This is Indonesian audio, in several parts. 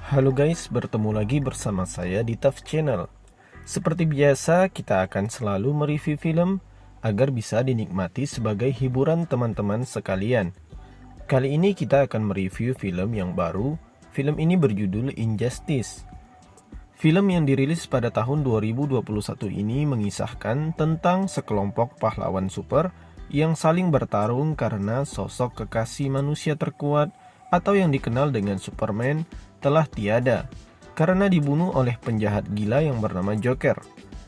Halo guys, bertemu lagi bersama saya di TAF Channel. Seperti biasa, kita akan selalu mereview film agar bisa dinikmati sebagai hiburan teman-teman sekalian. Kali ini kita akan mereview film yang baru. Film ini berjudul Injustice. Film yang dirilis pada tahun 2021 ini mengisahkan tentang sekelompok pahlawan super yang saling bertarung karena sosok kekasih manusia terkuat atau yang dikenal dengan Superman telah tiada karena dibunuh oleh penjahat gila yang bernama Joker.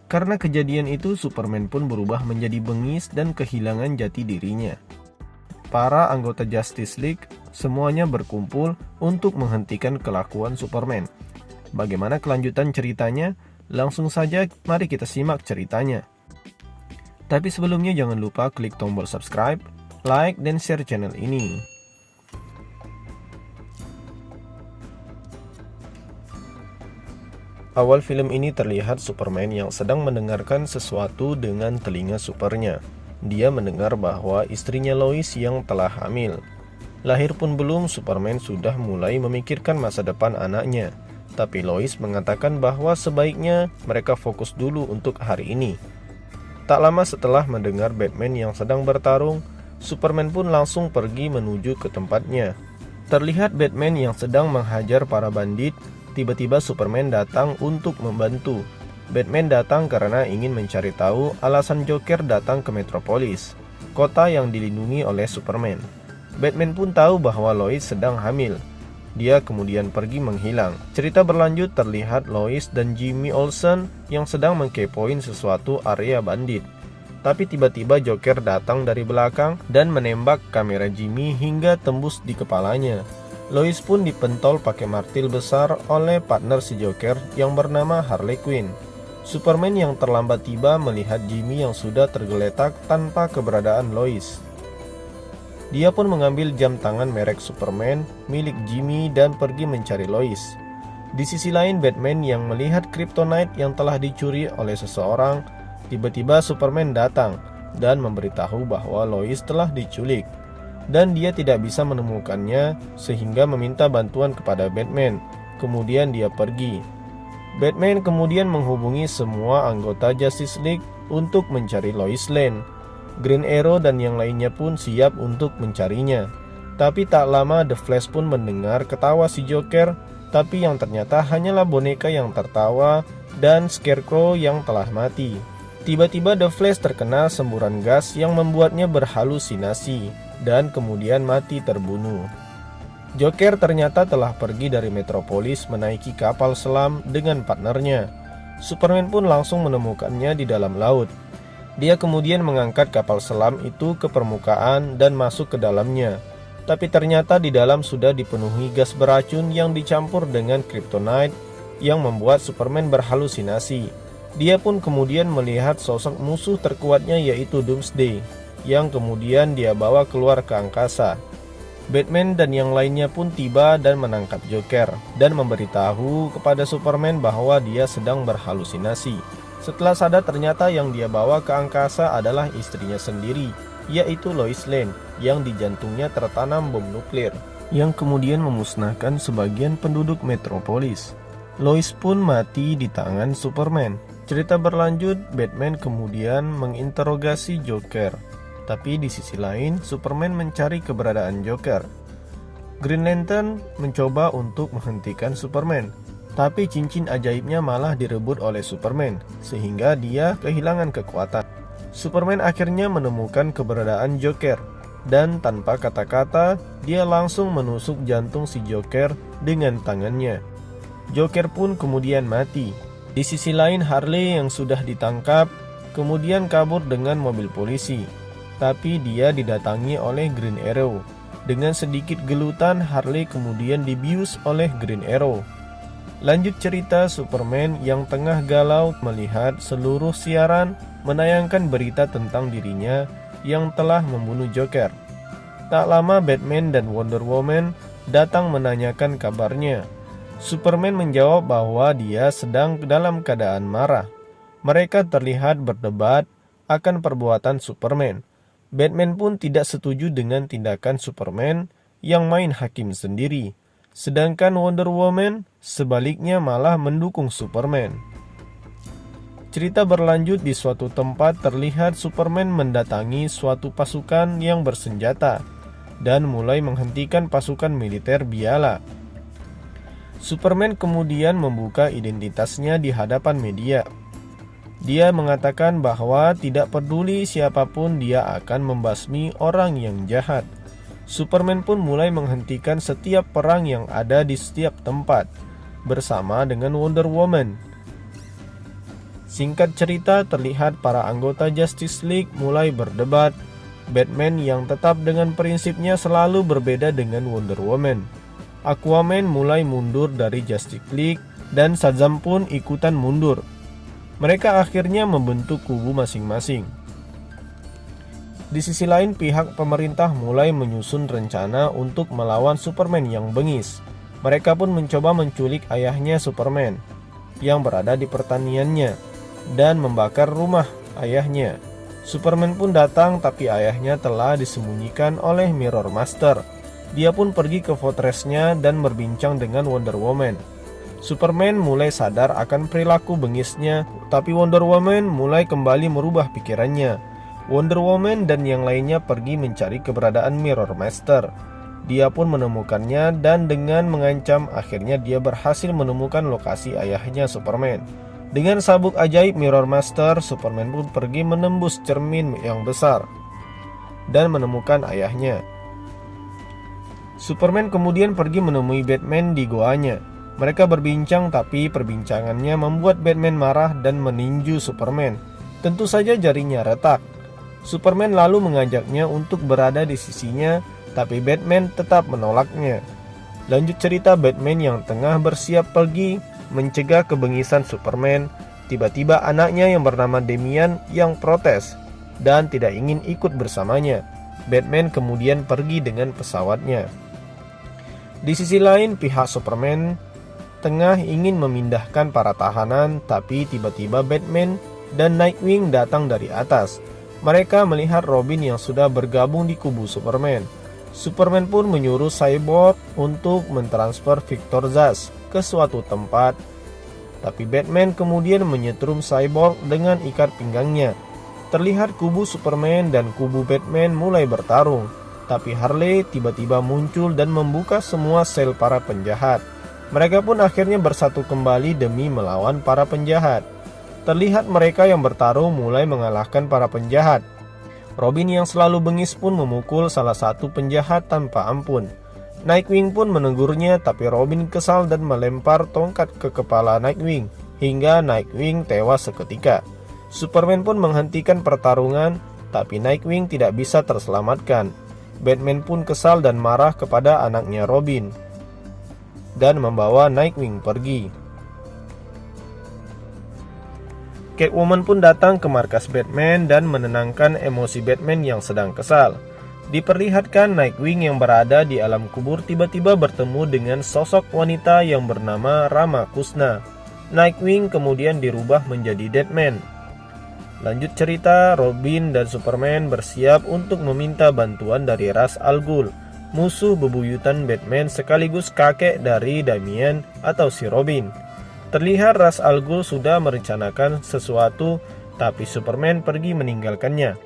Karena kejadian itu, Superman pun berubah menjadi bengis dan kehilangan jati dirinya. Para anggota Justice League semuanya berkumpul untuk menghentikan kelakuan Superman. Bagaimana kelanjutan ceritanya? Langsung saja mari kita simak ceritanya. Tapi sebelumnya jangan lupa klik tombol subscribe, like, dan share channel ini. Awal film ini terlihat Superman yang sedang mendengarkan sesuatu dengan telinga supernya. Dia mendengar bahwa istrinya Lois yang telah hamil. Lahir pun belum, Superman sudah mulai memikirkan masa depan anaknya. Tapi Lois mengatakan bahwa sebaiknya mereka fokus dulu untuk hari ini. Tak lama setelah mendengar Batman yang sedang bertarung, Superman pun langsung pergi menuju ke tempatnya. Terlihat Batman yang sedang menghajar para bandit. Tiba-tiba Superman datang untuk membantu. Batman datang karena ingin mencari tahu alasan Joker datang ke Metropolis, kota yang dilindungi oleh Superman. Batman pun tahu bahwa Lois sedang hamil. Dia kemudian pergi menghilang. Cerita berlanjut, terlihat Lois dan Jimmy Olsen yang sedang mengkepoin sesuatu area bandit. Tapi tiba-tiba Joker datang dari belakang dan menembak kamera Jimmy hingga tembus di kepalanya. Lois pun dipentol pakai martil besar oleh partner si Joker yang bernama Harley Quinn. Superman yang terlambat tiba melihat Jimmy yang sudah tergeletak tanpa keberadaan Lois. Dia pun mengambil jam tangan merek Superman milik Jimmy dan pergi mencari Lois. Di sisi lain, Batman yang melihat kryptonite yang telah dicuri oleh seseorang. Tiba-tiba Superman datang dan memberitahu bahwa Lois telah diculik dan dia tidak bisa menemukannya sehingga meminta bantuan kepada Batman. Kemudian dia pergi. Batman kemudian menghubungi semua anggota Justice League untuk mencari Lois Lane. Green Arrow dan yang lainnya pun siap untuk mencarinya. Tapi tak lama The Flash pun mendengar ketawa si Joker, tapi yang ternyata hanyalah boneka yang tertawa dan Scarecrow yang telah mati. Tiba-tiba The Flash terkena semburan gas yang membuatnya berhalusinasi dan kemudian mati terbunuh. Joker ternyata telah pergi dari Metropolis menaiki kapal selam dengan partnernya. Superman pun langsung menemukannya di dalam laut. Dia kemudian mengangkat kapal selam itu ke permukaan dan masuk ke dalamnya. Tapi ternyata di dalam sudah dipenuhi gas beracun yang dicampur dengan kryptonite yang membuat Superman berhalusinasi. Dia pun kemudian melihat sosok musuh terkuatnya yaitu Doomsday, yang kemudian dia bawa keluar ke angkasa. Batman dan yang lainnya pun tiba dan menangkap Joker dan memberitahu kepada Superman bahwa dia sedang berhalusinasi. Setelah sadar, ternyata yang dia bawa ke angkasa adalah istrinya sendiri, yaitu Lois Lane, yang di jantungnya tertanam bom nuklir, yang kemudian memusnahkan sebagian penduduk Metropolis. Lois pun mati di tangan Superman. Cerita berlanjut, Batman kemudian menginterogasi Joker. Tapi di sisi lain, Superman mencari keberadaan Joker. Green Lantern mencoba untuk menghentikan Superman, tapi cincin ajaibnya malah direbut oleh Superman, sehingga dia kehilangan kekuatan. Superman akhirnya menemukan keberadaan Joker, dan tanpa kata-kata, dia langsung menusuk jantung si Joker dengan tangannya. Joker pun kemudian mati. Di sisi lain, Harley yang sudah ditangkap, kemudian kabur dengan mobil polisi. Tapi dia didatangi oleh Green Arrow. Dengan sedikit gelutan, Harley kemudian dibius oleh Green Arrow. Lanjut cerita, Superman yang tengah galau melihat seluruh siaran menayangkan berita tentang dirinya yang telah membunuh Joker. Tak lama Batman dan Wonder Woman datang menanyakan kabarnya. Superman menjawab bahwa dia sedang dalam keadaan marah. Mereka terlihat berdebat akan perbuatan Superman. Batman pun tidak setuju dengan tindakan Superman yang main hakim sendiri. Sedangkan Wonder Woman sebaliknya malah mendukung Superman. Cerita berlanjut di suatu tempat terlihat Superman mendatangi suatu pasukan yang bersenjata dan mulai menghentikan pasukan militer biala. Superman kemudian membuka identitasnya di hadapan media. Dia mengatakan bahwa tidak peduli siapapun dia akan membasmi orang yang jahat. Superman pun mulai menghentikan setiap perang yang ada di setiap tempat bersama dengan Wonder Woman. Singkat cerita, terlihat para anggota Justice League mulai berdebat. Batman yang tetap dengan prinsipnya selalu berbeda dengan Wonder Woman. Aquaman mulai mundur dari Justice League dan Shazam pun ikutan mundur. Mereka akhirnya membentuk kubu masing-masing. Di sisi lain, pihak pemerintah mulai menyusun rencana untuk melawan Superman yang bengis. Mereka pun mencoba menculik ayahnya Superman yang berada di pertaniannya dan membakar rumah ayahnya. Superman pun datang, tapi ayahnya telah disembunyikan oleh Mirror Master. Dia pun pergi ke fortressnya dan berbincang dengan Wonder Woman. Superman mulai sadar akan perilaku bengisnya, tapi Wonder Woman mulai kembali merubah pikirannya. Wonder Woman dan yang lainnya pergi mencari keberadaan Mirror Master. Dia pun menemukannya dan dengan mengancam akhirnya dia berhasil menemukan lokasi ayahnya Superman. Dengan sabuk ajaib Mirror Master, Superman pun pergi menembus cermin yang besar dan menemukan ayahnya. Superman kemudian pergi menemui Batman di goanya. Mereka berbincang, tapi perbincangannya membuat Batman marah dan meninju Superman. Tentu saja jarinya retak. Superman lalu mengajaknya untuk berada di sisinya, tapi Batman tetap menolaknya. Lanjut cerita, Batman yang tengah bersiap pergi mencegah kebengisan Superman. Tiba-tiba anaknya yang bernama Damian yang protes dan tidak ingin ikut bersamanya. Batman kemudian pergi dengan pesawatnya. Di sisi lain, pihak Superman tengah ingin memindahkan para tahanan, tapi tiba-tiba Batman dan Nightwing datang dari atas. Mereka melihat Robin yang sudah bergabung di kubu Superman. Superman pun menyuruh Cyborg untuk mentransfer Victor Zsasz ke suatu tempat, tapi Batman kemudian menyetrum Cyborg dengan ikat pinggangnya. Terlihat kubu Superman dan kubu Batman mulai bertarung, tapi Harley tiba-tiba muncul dan membuka semua sel para penjahat. Mereka pun akhirnya bersatu kembali demi melawan para penjahat. Terlihat mereka yang bertarung mulai mengalahkan para penjahat. Robin yang selalu bengis pun memukul salah satu penjahat tanpa ampun. Nightwing pun menegurnya, tapi Robin kesal dan melempar tongkat ke kepala Nightwing hingga Nightwing tewas seketika. Superman pun menghentikan pertarungan, tapi Nightwing tidak bisa terselamatkan. Batman pun kesal dan marah kepada anaknya Robin dan membawa Nightwing pergi. Catwoman pun datang ke markas Batman dan menenangkan emosi Batman yang sedang kesal. Diperlihatkan Nightwing yang berada di alam kubur tiba-tiba bertemu dengan sosok wanita yang bernama Rama Kusna. Nightwing kemudian dirubah menjadi Deadman. Lanjut cerita, Robin dan Superman bersiap untuk meminta bantuan dari Ra's al Ghul, musuh bebuyutan Batman sekaligus kakek dari Damian atau si Robin. Terlihat Ra's al Ghul sudah merencanakan sesuatu, tapi Superman pergi meninggalkannya.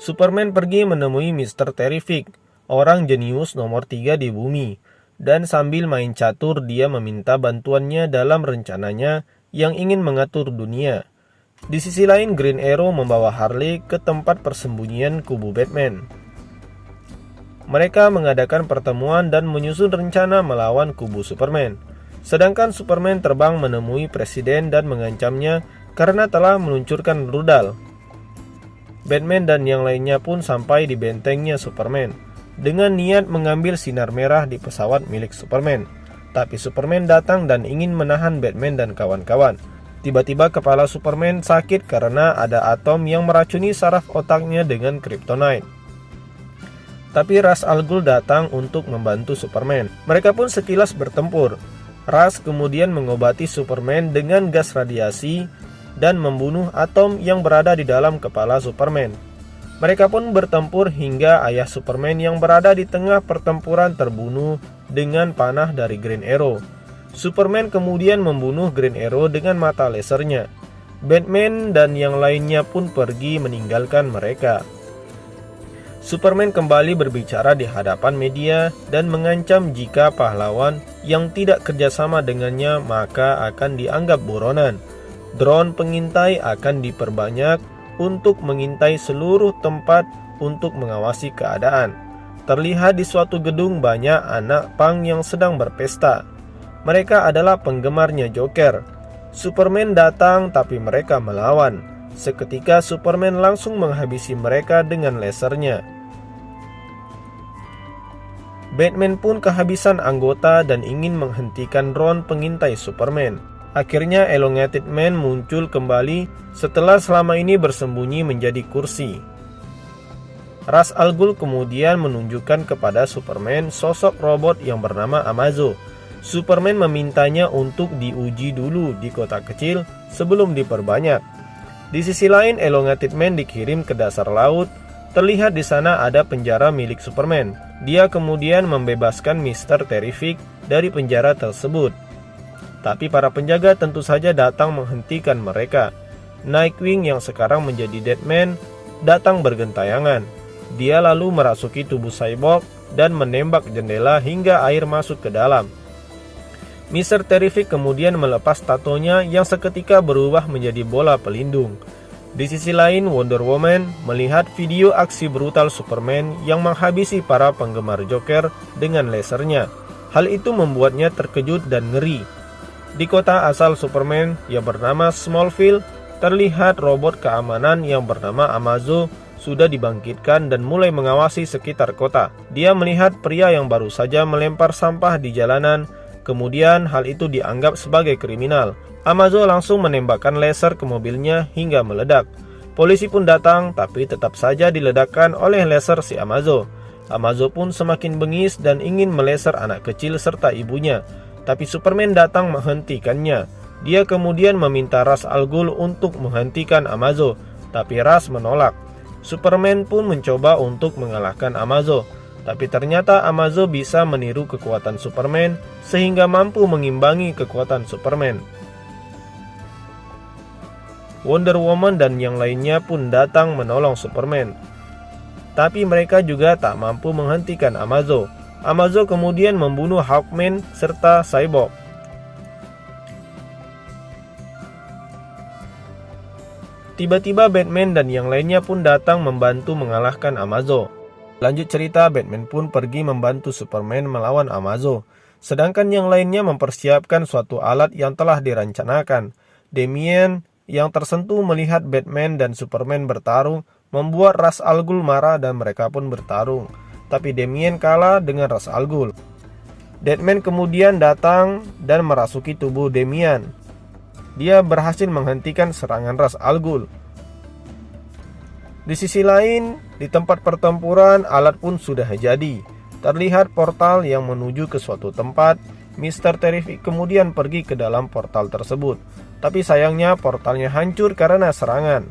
Superman pergi menemui Mr. Terrific, orang jenius nomor 3 di bumi, dan sambil main catur dia meminta bantuannya dalam rencananya yang ingin mengatur dunia. Di sisi lain, Green Arrow membawa Harley ke tempat persembunyian kubu Batman. Mereka mengadakan pertemuan dan menyusun rencana melawan kubu Superman. Sedangkan Superman terbang menemui Presiden dan mengancamnya karena telah meluncurkan rudal. Batman dan yang lainnya pun sampai di bentengnya Superman dengan niat mengambil sinar merah di pesawat milik Superman. Tapi Superman datang dan ingin menahan Batman dan kawan-kawan. Tiba-tiba kepala Superman sakit karena ada atom yang meracuni saraf otaknya dengan kryptonite. Tapi Ra's al Ghul datang untuk membantu Superman. Mereka pun sekilas bertempur. Ra's kemudian mengobati Superman dengan gas radiasi dan membunuh atom yang berada di dalam kepala Superman. Mereka pun bertempur hingga ayah Superman yang berada di tengah pertempuran terbunuh dengan panah dari Green Arrow. Superman kemudian membunuh Green Arrow dengan mata lasernya. Batman dan yang lainnya pun pergi meninggalkan mereka. Superman kembali berbicara di hadapan media dan mengancam jika pahlawan yang tidak kerjasama dengannya maka akan dianggap buronan. Drone pengintai akan diperbanyak untuk mengintai seluruh tempat untuk mengawasi keadaan. Terlihat di suatu gedung banyak anak pang yang sedang berpesta. Mereka adalah penggemarnya Joker. Superman datang tapi mereka melawan. Seketika Superman langsung menghabisi mereka dengan lasernya. Batman pun kehabisan anggota dan ingin menghentikan drone pengintai Superman. Akhirnya Elongated Man muncul kembali setelah selama ini bersembunyi menjadi kursi. Ra's al Ghul kemudian menunjukkan kepada Superman sosok robot yang bernama Amazo. Superman memintanya untuk diuji dulu di kota kecil sebelum diperbanyak. Di sisi lain, Elongated Man dikirim ke dasar laut. Terlihat di sana ada penjara milik Superman. Dia kemudian membebaskan Mr. Terrific dari penjara tersebut. Tapi para penjaga tentu saja datang menghentikan mereka. Nightwing yang sekarang menjadi Deadman datang bergentayangan. Dia lalu merasuki tubuh Cyborg dan menembak jendela hingga air masuk ke dalam. Mr. Terrific kemudian melepas tatonya yang seketika berubah menjadi bola pelindung. Di sisi lain, Wonder Woman melihat video aksi brutal Superman yang menghabisi para penggemar Joker dengan lasernya. Hal itu membuatnya terkejut dan ngeri. Di kota asal Superman yang bernama Smallville, terlihat robot keamanan yang bernama Amazo sudah dibangkitkan dan mulai mengawasi sekitar kota. Dia melihat pria yang baru saja melempar sampah di jalanan. Kemudian hal itu dianggap sebagai kriminal. Amazo langsung menembakkan laser ke mobilnya hingga meledak. Polisi pun datang tapi tetap saja diledakkan oleh laser si Amazo. Amazo pun semakin bengis dan ingin meleser anak kecil serta ibunya. Tapi Superman datang menghentikannya. Dia kemudian meminta Ra's al Ghul untuk menghentikan Amazo, tapi Ra's menolak. Superman pun mencoba untuk mengalahkan Amazo. Tapi ternyata Amazo bisa meniru kekuatan Superman sehingga mampu mengimbangi kekuatan Superman. Wonder Woman dan yang lainnya pun datang menolong Superman. Tapi mereka juga tak mampu menghentikan Amazo. Amazo kemudian membunuh Hawkman serta Cyborg. Tiba-tiba Batman dan yang lainnya pun datang membantu mengalahkan Amazo. Lanjut cerita, Batman pun pergi membantu Superman melawan Amazo. Sedangkan yang lainnya mempersiapkan suatu alat yang telah dirancanakan. Damian yang tersentuh melihat Batman dan Superman bertarung membuat Ra's al Ghul marah dan mereka pun bertarung. Tapi Damian kalah dengan Ra's al Ghul. Deadman kemudian datang dan merasuki tubuh Damian. Dia berhasil menghentikan serangan Ra's al Ghul. Di sisi lain, di tempat pertempuran alat pun sudah jadi. Terlihat portal yang menuju ke suatu tempat. Mr. Terrific kemudian pergi ke dalam portal tersebut. Tapi sayangnya portalnya hancur karena serangan.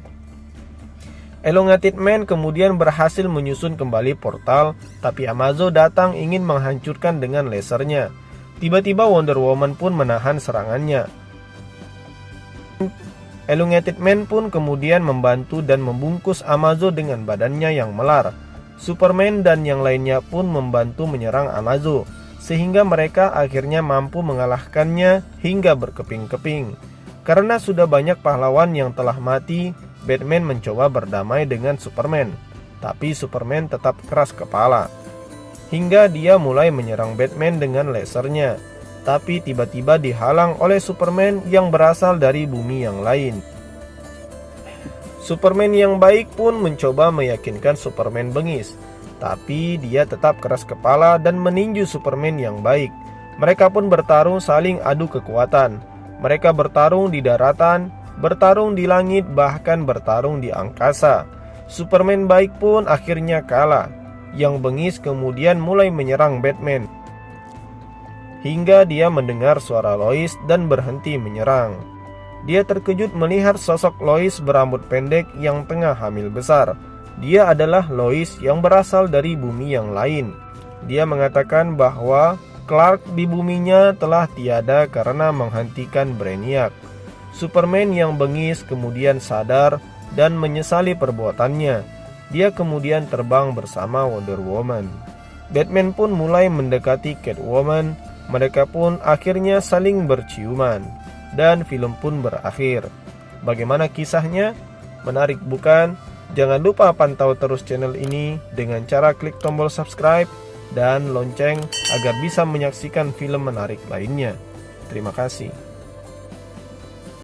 Elongated Man kemudian berhasil menyusun kembali portal, tapi Amazo datang ingin menghancurkan dengan lasernya. Tiba-tiba Wonder Woman pun menahan serangannya. Elongated Man pun kemudian membantu dan membungkus Amazo dengan badannya yang melar. Superman dan yang lainnya pun membantu menyerang Amazo, sehingga mereka akhirnya mampu mengalahkannya hingga berkeping-keping. Karena sudah banyak pahlawan yang telah mati, Batman mencoba berdamai dengan Superman. Tapi Superman tetap keras kepala. Hingga dia mulai menyerang Batman dengan lasernya. Tapi tiba-tiba dihalang oleh Superman yang berasal dari bumi yang lain. Superman yang baik pun mencoba meyakinkan Superman bengis, tapi dia tetap keras kepala dan meninju Superman yang baik. Mereka pun bertarung saling adu kekuatan. Mereka bertarung di daratan, bertarung di langit, bahkan bertarung di angkasa. Superman baik pun akhirnya kalah. Yang bengis kemudian mulai menyerang Batman. Hingga dia mendengar suara Lois dan berhenti menyerang. Dia terkejut melihat sosok Lois berambut pendek yang tengah hamil besar. Dia adalah Lois yang berasal dari bumi yang lain. Dia mengatakan bahwa Clark di buminya telah tiada karena menghentikan Brainiac. Superman yang bengis kemudian sadar dan menyesali perbuatannya. Dia kemudian terbang bersama Wonder Woman. Batman pun mulai mendekati Catwoman. Mereka pun akhirnya saling berciuman. Dan film pun berakhir. Bagaimana kisahnya? Menarik bukan? Jangan lupa pantau terus channel ini dengan cara klik tombol subscribe dan lonceng agar bisa menyaksikan film menarik lainnya. Terima kasih.